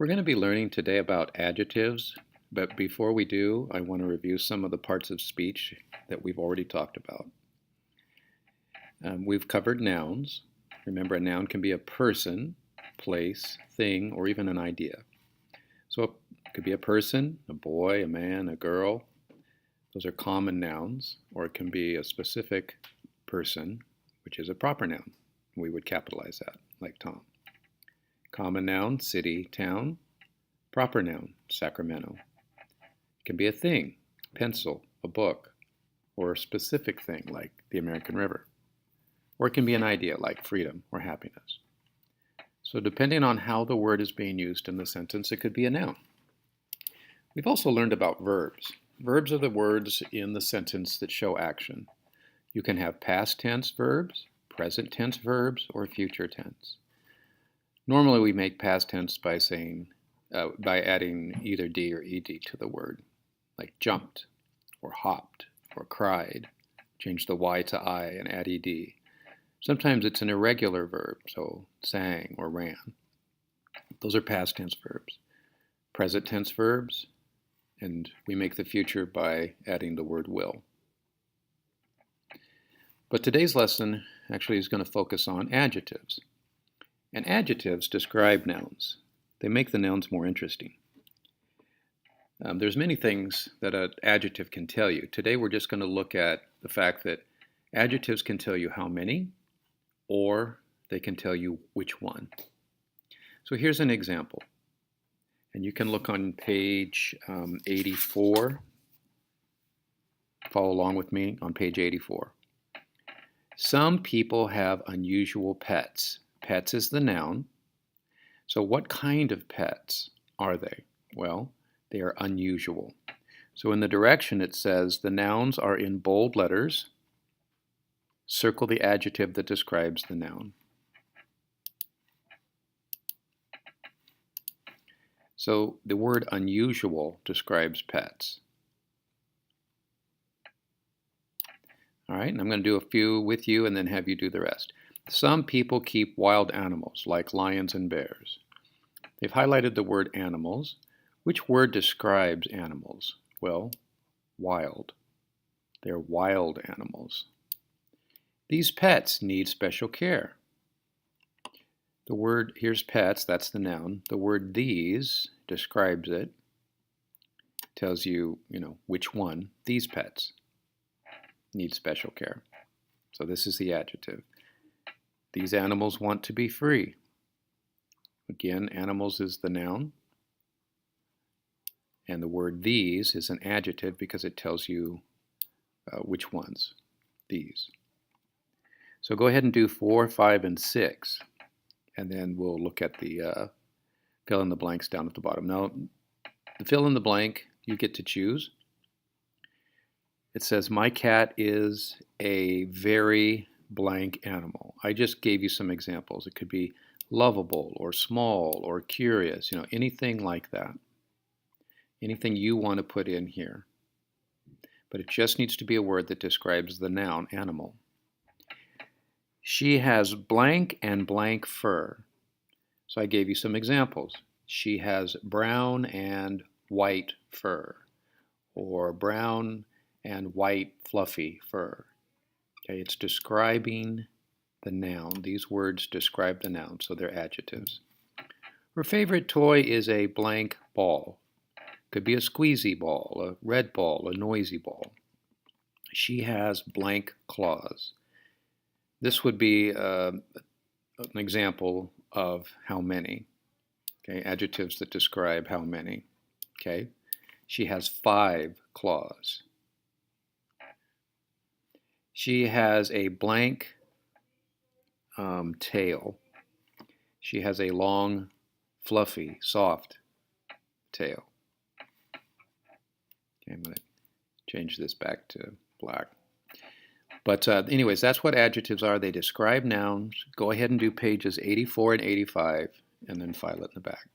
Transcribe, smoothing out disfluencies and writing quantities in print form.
We're going to be learning today about adjectives, but before we do, I want to review some of the parts of speech that we've already talked about. We've covered nouns. Remember, a noun can be a person, place, thing, or even an idea. So it could be a person, a boy, a man, a girl. Those are common nouns, or it can be a specific person, which is a proper noun. We would capitalize that, like Tom. Common noun, city, town. Proper noun, Sacramento. It can be a thing, pencil, a book, or a specific thing like the American River. Or it can be an idea like freedom or happiness. So depending on how the word is being used in the sentence, it could be a noun. We've also learned about verbs. Verbs are the words in the sentence that show action. You can have past tense verbs, present tense verbs, or future tense. Normally we make past tense by adding either D or ED to the word, like jumped, or hopped, or cried. Change the Y to I and add ED. Sometimes it's an irregular verb, so sang or ran. Those are past tense verbs. Present tense verbs, and we make the future by adding the word will. But today's lesson actually is going to focus on adjectives. And adjectives describe nouns. They make the nouns more interesting. There's many things that an adjective can tell you. Today we're just going to look at the fact that adjectives can tell you how many, or they can tell you which one. So here's an example. And you can look on page 84. Follow along with me on page 84. Some people have unusual pets. Pets is the noun. So what kind of pets are they? Well, they are unusual. So in the direction it says the nouns are in bold letters. Circle the adjective that describes the noun. So the word unusual describes pets. All right, and I'm going to do a few with you and then have you do the rest. Some people keep wild animals like lions and bears. They've highlighted the word animals. Which word describes animals? Well, wild. They're wild animals. These pets need special care. The word, here's pets, that's the noun. The word these describes it. Tells you, which one. These pets need special care. So this is the adjective. These animals want to be free. Again, animals is the noun. And the word these is an adjective because it tells you which ones. These. So go ahead and do 4, 5, and 6. And then we'll look at the fill in the blanks down at the bottom. Now, the fill in the blank, you get to choose. It says, my cat is a very blank animal. I just gave you some examples. It could be lovable or small or curious, anything like that. Anything you want to put in here. But it just needs to be a word that describes the noun, animal. She has blank and blank fur. So I gave you some examples. She has brown and white fur. Or brown and white fluffy fur. Okay, it's describing the noun. These words describe the noun, so they're adjectives. Her favorite toy is a blank ball. Could be a squeezy ball, a red ball, a noisy ball. She has blank claws. This would be an example of how many. Okay, adjectives that describe how many. Okay, she has 5 claws. She has a blank tail. She has a long, fluffy, soft tail. Okay, I'm going to change this back to black. But anyways, that's what adjectives are. They describe nouns. Go ahead and do pages 84 and 85, and then file it in the back.